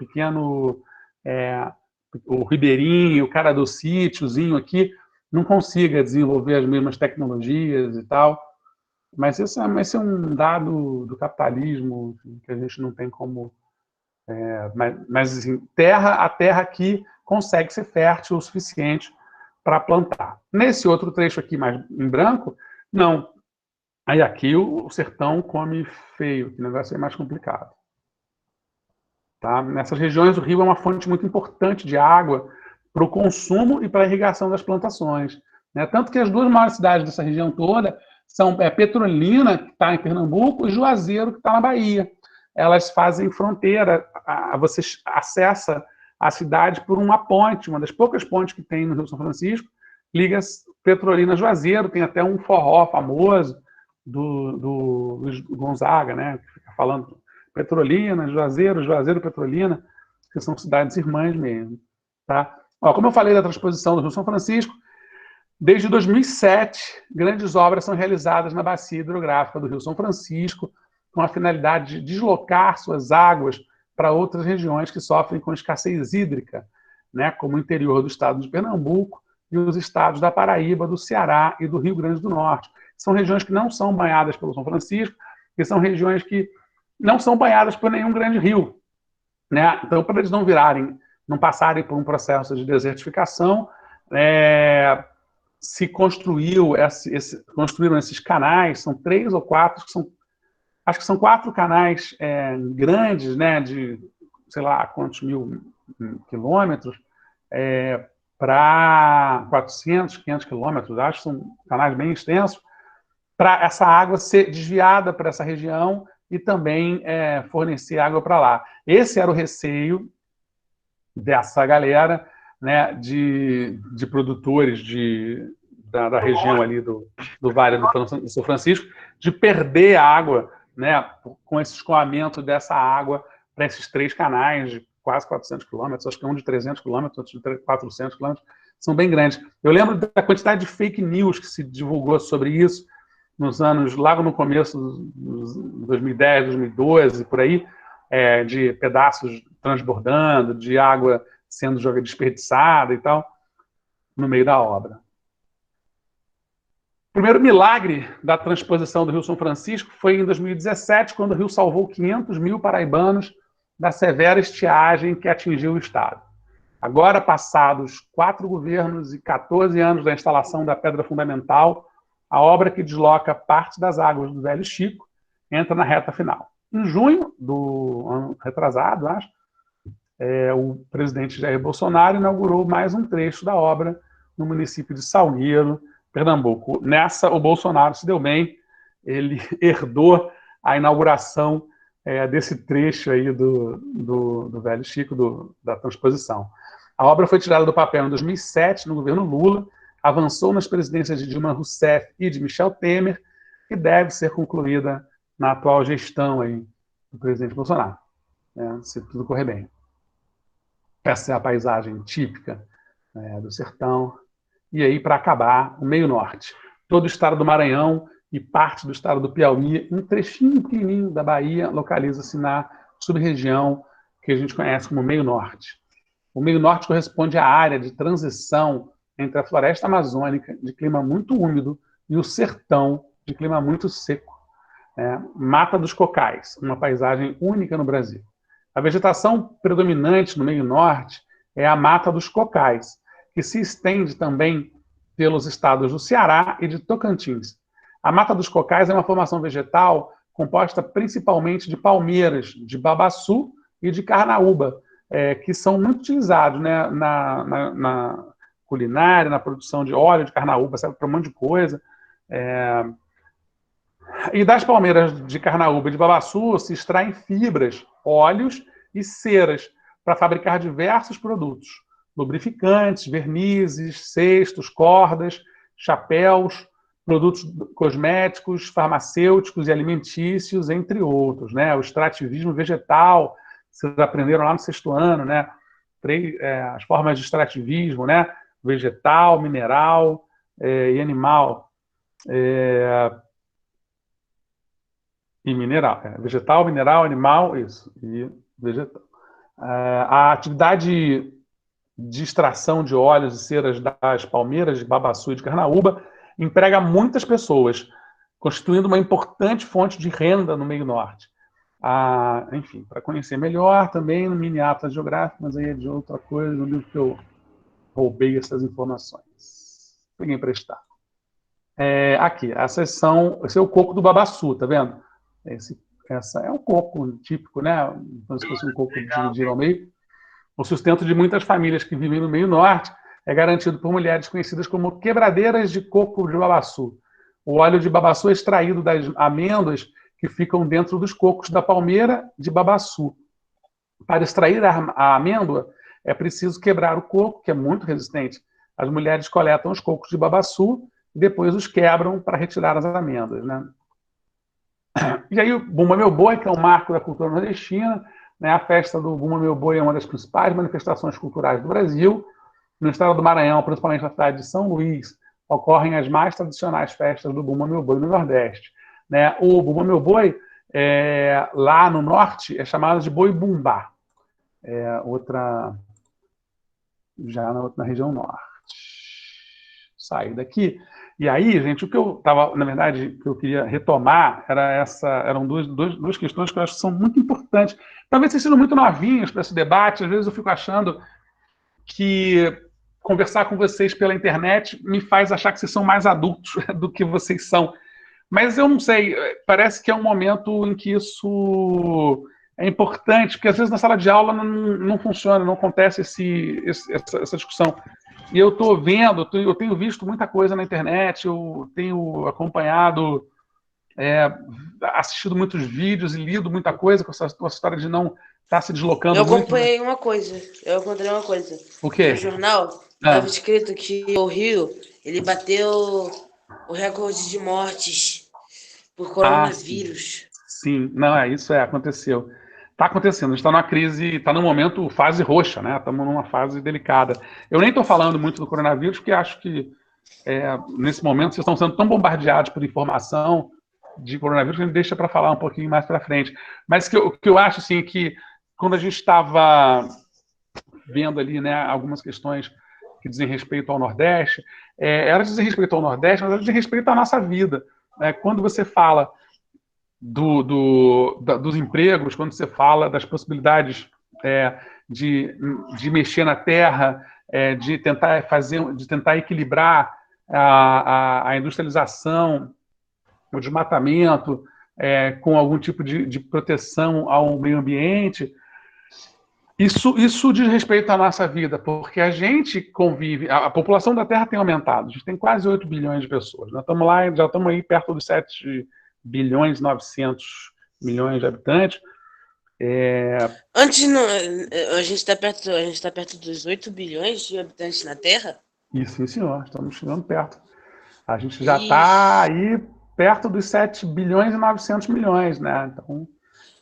o ribeirinho, o cara do sítiozinho aqui, não consiga desenvolver as mesmas tecnologias e tal. Mas esse é um dado do capitalismo que a gente não tem como... Mas assim, a terra aqui consegue ser fértil o suficiente para plantar. Nesse outro trecho aqui, mais em branco, não. Aí aqui o sertão come feio, que o negócio é mais complicado. Tá? Nessas regiões, o rio é uma fonte muito importante de água para o consumo e para a irrigação das plantações. Né? Tanto que as duas maiores cidades dessa região toda são Petrolina, que está em Pernambuco, e Juazeiro, que está na Bahia. Elas fazem fronteira, você acessa a cidade por uma ponte, uma das poucas pontes que tem no Rio São Francisco, liga Petrolina a Juazeiro, tem até um forró famoso do Luiz Gonzaga, né, que fica falando Petrolina, Juazeiro, Petrolina, que são cidades irmãs mesmo. Tá? Como eu falei da transposição do Rio São Francisco, desde 2007, grandes obras são realizadas na bacia hidrográfica do Rio São Francisco, com a finalidade de deslocar suas águas para outras regiões que sofrem com escassez hídrica, né, como o interior do estado de Pernambuco e os estados da Paraíba, do Ceará e do Rio Grande do Norte. São regiões que não são banhadas pelo São Francisco, e são regiões que não são banhadas por nenhum grande rio. Né? Então, para eles não passarem por um processo de desertificação, se construíram esses canais, são 3 ou 4, acho que são 4 canais grandes, né, de sei lá quantos mil quilômetros, para 400, 500 quilômetros, acho que são canais bem extensos, para essa água ser desviada para essa região e também fornecer água para lá. Esse era o receio dessa galera, né, de produtores da região ali do Vale do São Francisco, de perder a água, né, com esse escoamento dessa água para esses 3 canais de quase 400 quilômetros, acho que um de 300 quilômetros, outro de 400 quilômetros, são bem grandes. Eu lembro da quantidade de fake news que se divulgou sobre isso logo no começo de 2010, 2012, por aí, de pedaços transbordando, de água sendo desperdiçada e tal, no meio da obra. O primeiro milagre da transposição do Rio São Francisco foi em 2017, quando o rio salvou 500 mil paraibanos da severa estiagem que atingiu o estado. Agora, passados 4 governos e 14 anos da instalação da pedra fundamental, a obra que desloca parte das águas do Velho Chico entra na reta final. Em junho do ano retrasado, acho, o presidente Jair Bolsonaro inaugurou mais um trecho da obra no município de Salgueiro, Pernambuco. Nessa, o Bolsonaro se deu bem, ele herdou a inauguração desse trecho aí do Velho Chico, da transposição. A obra foi tirada do papel em 2007, no governo Lula, avançou nas presidências de Dilma Rousseff e de Michel Temer, e deve ser concluída na atual gestão aí do presidente Bolsonaro, né, se tudo correr bem. Essa é a paisagem típica, né, do sertão. E aí, para acabar, o meio norte. Todo o estado do Maranhão e parte do estado do Piauí, um trechinho pequenininho da Bahia, localiza-se na sub-região que a gente conhece como meio norte. O meio norte corresponde à área de transição entre a floresta amazônica, de clima muito úmido, e o sertão, de clima muito seco. Mata dos Cocais, uma paisagem única no Brasil. A vegetação predominante no meio norte é a Mata dos Cocais, que se estende também pelos estados do Ceará e de Tocantins. A Mata dos Cocais é uma formação vegetal composta principalmente de palmeiras, de babaçu e de carnaúba, que são muito utilizados, né, na culinária, na produção de óleo de carnaúba, serve para um monte de coisa. E das palmeiras de carnaúba e de babaçu se extraem fibras, óleos e ceras para fabricar diversos produtos: lubrificantes, vernizes, cestos, cordas, chapéus, produtos cosméticos, farmacêuticos e alimentícios, entre outros, né? O extrativismo vegetal, vocês aprenderam lá no 6º ano, né? As formas de extrativismo, né? Vegetal, mineral e animal. E mineral. Vegetal, mineral, animal, isso. E vegetal. A atividade de extração de óleos e ceras das palmeiras de babaçu e de carnaúba emprega muitas pessoas, constituindo uma importante fonte de renda no meio norte. Enfim, para conhecer melhor também no mini Atlas Geográfico, mas aí é de outra coisa, no livro que eu roubei essas informações. Peguei emprestado. Aqui, esse é o coco do babaçu, tá vendo? Essa é um coco típico, né? Como se fosse um coco dividido ao meio. O sustento de muitas famílias que vivem no meio norte é garantido por mulheres conhecidas como quebradeiras de coco de babaçu. O óleo de babaçu é extraído das amêndoas que ficam dentro dos cocos da palmeira de babaçu. Para extrair a amêndoa, é preciso quebrar o coco, que é muito resistente. As mulheres coletam os cocos de babaçu e depois os quebram para retirar as amêndoas, né? E aí o Bumba Meu Boi, que é um marco da cultura nordestina, né? A festa do Bumba Meu Boi é uma das principais manifestações culturais do Brasil. No estado do Maranhão, principalmente na cidade de São Luís, ocorrem as mais tradicionais festas do Bumba Meu Boi no Nordeste, né? O Bumba Meu Boi, lá no Norte, é chamado de Boi Bumbá. Já na região Norte. Saí daqui. E aí, gente, o que eu estava, na verdade, que eu queria retomar eram duas questões que eu acho que são muito importantes. Talvez vocês sejam muito novinhos para esse debate, às vezes eu fico achando que conversar com vocês pela internet me faz achar que vocês são mais adultos do que vocês são. Mas eu não sei, parece que é um momento em que isso é importante, porque às vezes na sala de aula não funciona, não acontece essa discussão. E eu estou vendo, eu tenho visto muita coisa na internet, eu tenho acompanhado, assistido muitos vídeos e lido muita coisa com essa história de não estar se deslocando Eu muito. acompanhei uma coisa. Eu encontrei uma coisa. O quê? No jornal, estava escrito que o Rio, ele bateu o recorde de mortes por coronavírus. Sim, não, isso aconteceu. Está acontecendo, a gente está numa crise, está num momento, fase roxa, né? Estamos numa fase delicada. Eu nem estou falando muito do coronavírus, porque acho que nesse momento vocês estão sendo tão bombardeados por informação de coronavírus que a gente deixa para falar um pouquinho mais para frente. Mas o que eu acho, assim, que quando a gente estava vendo ali, né, algumas questões que dizem respeito ao Nordeste, elas dizem respeito ao Nordeste, mas elas dizem respeito à nossa vida. Quando você fala dos empregos, quando você fala das possibilidades de mexer na terra, de tentar equilibrar a industrialização, o desmatamento, com algum tipo de proteção ao meio ambiente, isso diz respeito à nossa vida, porque a gente convive, a população da Terra tem aumentado, a gente tem quase 8 bilhões de pessoas, nós estamos lá, já estamos aí perto dos 7 bilhões e 900 milhões de habitantes, Antes não, a gente tá perto dos 8 bilhões de habitantes na Terra? Isso, sim, senhor. Estamos chegando perto. A gente já está aí perto dos 7 bilhões e 900 milhões, né? Então,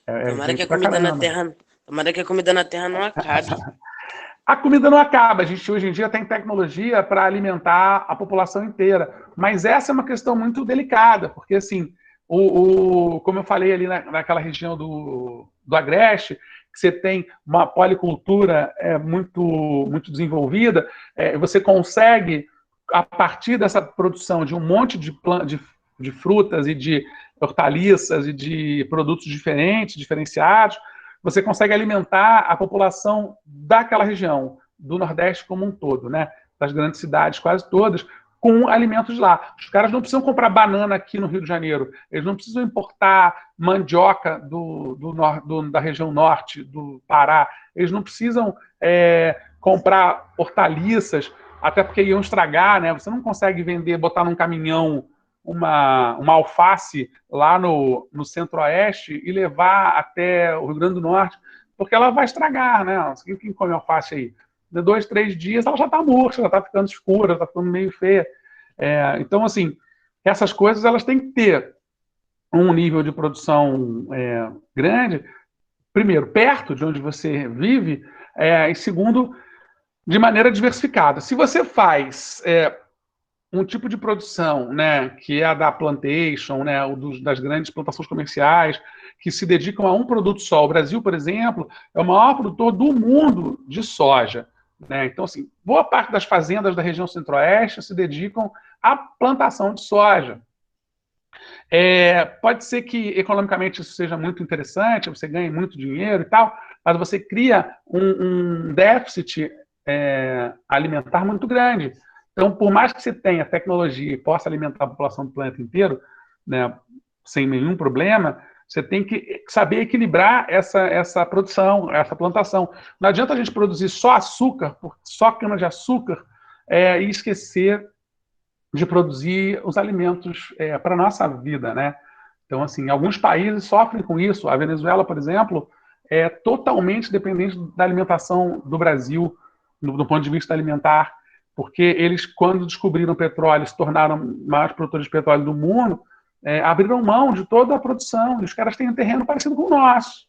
Tomara que gente a pra comida na caramba. Terra, tomara que a comida na Terra não acabe. A comida não acaba. A gente hoje em dia tem tecnologia para alimentar a população inteira. Mas essa é uma questão muito delicada, porque assim, como eu falei ali naquela região do Agreste, que você tem uma policultura muito desenvolvida, você consegue, a partir dessa produção de um monte de frutas e de hortaliças e de produtos diferenciados, você consegue alimentar a população daquela região, do Nordeste como um todo, né? Das grandes cidades, quase todas, com alimentos lá. Os caras não precisam comprar banana aqui no Rio de Janeiro, eles não precisam importar mandioca da região norte do Pará, eles não precisam comprar hortaliças, até porque iam estragar, né? Você não consegue botar num caminhão uma alface lá no centro-oeste e levar até o Rio Grande do Norte, porque ela vai estragar, né? Quem come alface aí? De 2, 3 dias ela já está murcha, já está ficando escura, já está ficando meio feia. Então, assim, essas coisas elas têm que ter um nível de produção grande, primeiro, perto de onde você vive, e segundo, de maneira diversificada. Se você faz um tipo de produção, né, que é a da plantation, né, das grandes plantações comerciais, que se dedicam a um produto só. O Brasil, por exemplo, é o maior produtor do mundo de soja, né? Então, assim, boa parte das fazendas da região centro-oeste se dedicam à plantação de soja. Pode ser que economicamente isso seja muito interessante, você ganhe muito dinheiro e tal, mas você cria um déficit alimentar muito grande. Então, por mais que você tenha tecnologia e possa alimentar a população do planeta inteiro, né, sem nenhum problema, você tem que saber equilibrar essa produção, essa plantação. Não adianta a gente produzir só açúcar, só cana-de-açúcar, e esquecer de produzir os alimentos para a nossa vida, né? Então, assim, alguns países sofrem com isso. A Venezuela, por exemplo, é totalmente dependente da alimentação do Brasil, do ponto de vista alimentar, porque eles, quando descobriram o petróleo, se tornaram maiores produtores de petróleo do mundo, abriram mão de toda a produção, e os caras têm um terreno parecido com o nosso.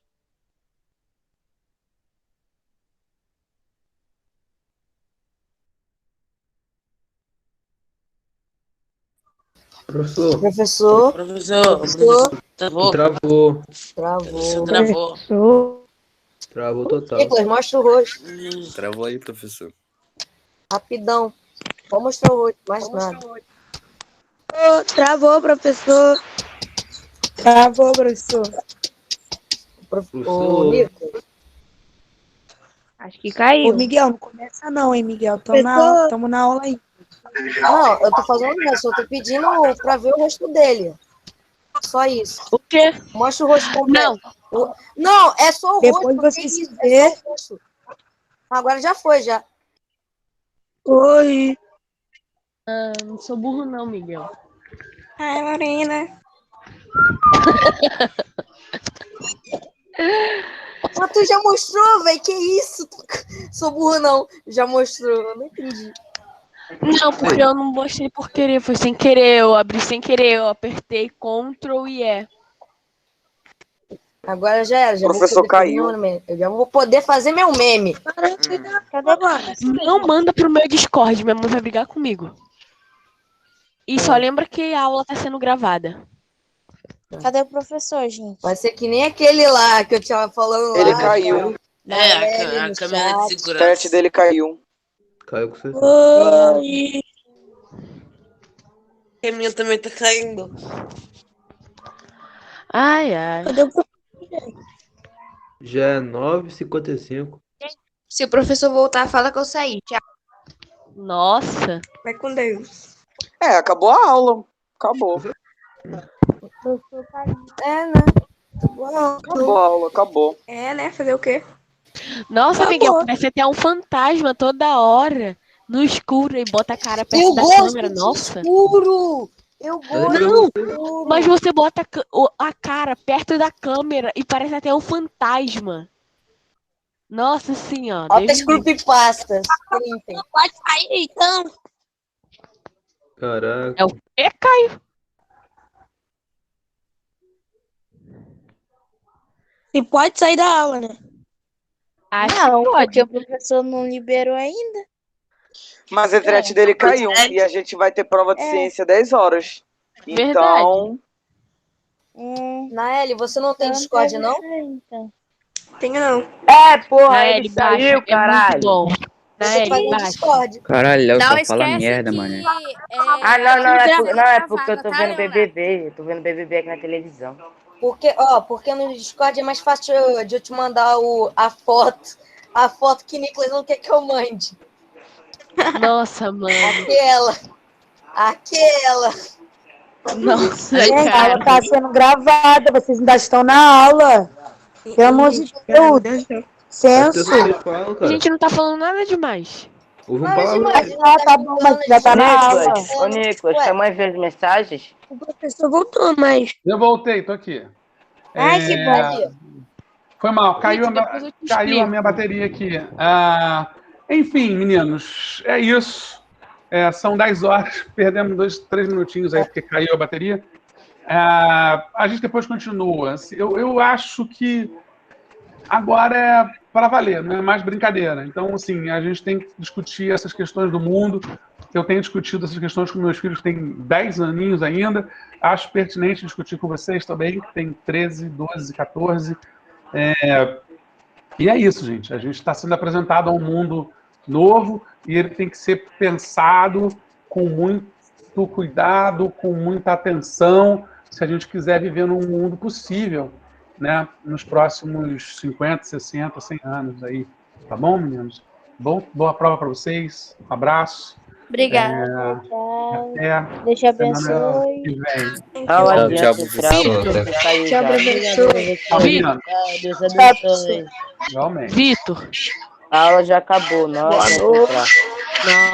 Professor, Professor, travou. travou. Professor, travou. Travou total. Nicolas, mostra o rosto. Travou aí, professor. Rapidão. Vou mostrar o rosto, mais nada. Travou, professor. Travou, professor. Ô, Nico. Acho que caiu. Ô, Miguel, não começa não, hein, Miguel? Tamo na aula aí. Não, eu tô fazendo isso, eu tô pedindo pra ver o rosto dele. Só isso. O quê? Mostra o rosto completo. Não. Não, é só o Depois rosto. você que se isso, vê. é só o rosto. Agora já foi, já. Oi. Não sou burro não, Miguel. Ai, Lorena. Mas tu já mostrou, velho, que isso? Sou burro, não. Já mostrou, eu não entendi. Não, porque eu não mostrei por querer, foi sem querer, eu abri sem querer, eu apertei Ctrl e E. Agora já era, já Professor vou poder fazer caiu. meu meme. Eu já vou poder fazer meu meme. Cadê agora? Não manda pro meu Discord, minha mãe vai brigar comigo. E só lembra que a aula tá sendo gravada. Cadê o professor, gente? Vai ser que nem aquele lá que eu tinha falando lá. Ele caiu. A câmera de O segurança. teste dele caiu. Caiu com você. Oi. A minha também tá caindo. Ai, ai. Cadê o professor? Já é 9h55. Se o professor voltar, fala que eu saí. Tchau. Nossa. Vai com Deus. Acabou a aula. Acabou. Né? Acabou a aula, acabou. Né? Fazer o quê? Nossa, Tá Miguel, bom. parece até um fantasma toda hora. No escuro e bota a cara perto Eu da gosto câmera. de Nossa. escuro. Eu Não, gosto. mas você bota a cara perto da câmera e parece até um fantasma. Nossa senhora. Altas creepypastas. Printem. Pode sair, então. Caraca. É o quê, Caio? E pode sair da aula, né? Acho Não, que pode. porque o professor não liberou ainda. Mas a internet dele caiu e a gente vai ter prova de ciência 10 horas. Então, Naeli, você não tem Discord, não? Então. Tenho não. É, porra, Naeli, ele baixa, saiu, é caralho. muito bom. Você faz Naeli, no baixa. Discord. Caralho, Léo Não só esquece fala merda, que mano. Ah, não, é porque eu tô tá, vendo Leonardo? BBB. Eu tô vendo BBB aqui na televisão. Porque no Discord é mais fácil de eu te mandar a foto que Nicolas não quer que eu mande. Nossa, mano. Aquela. Nossa, Gente, a cara. aula tá sendo gravada, vocês ainda estão na aula. Pelo amor de Deus. Censo. A gente não tá falando nada demais. Houve um Mas palavrão. imagina, Ah, tá bom, mas já tá na aula. Ô, Nicolas, sua mãe fez mensagens? O professor voltou, mas... Eu voltei, tô aqui. Ai, que bom. Foi mal, caiu, Gente, depois eu te caiu a explico. minha bateria aqui. Enfim, meninos, é isso. São 10 horas, perdemos 3 minutinhos aí porque caiu a bateria. A gente depois continua. Eu acho que agora é para valer, não é mais brincadeira. Então, assim, a gente tem que discutir essas questões do mundo. Eu tenho discutido essas questões com meus filhos, que têm 10 aninhos ainda. Acho pertinente discutir com vocês também, que tem 13, 12, 14. E é isso, gente. A gente está sendo apresentado a um mundo novo e ele tem que ser pensado com muito cuidado, com muita atenção, se a gente quiser viver num mundo possível, né, nos próximos 50, 60, 100 anos aí. Tá bom, meninos? Boa prova para vocês. Um abraço. Obrigada. Até Deus te semana abençoe. que vem. Tchau, professor. Tchau, professor. Tchau, meninos. Deus abençoe. Igualmente. Vitor. A aula já acabou, não. Boa noite. Não.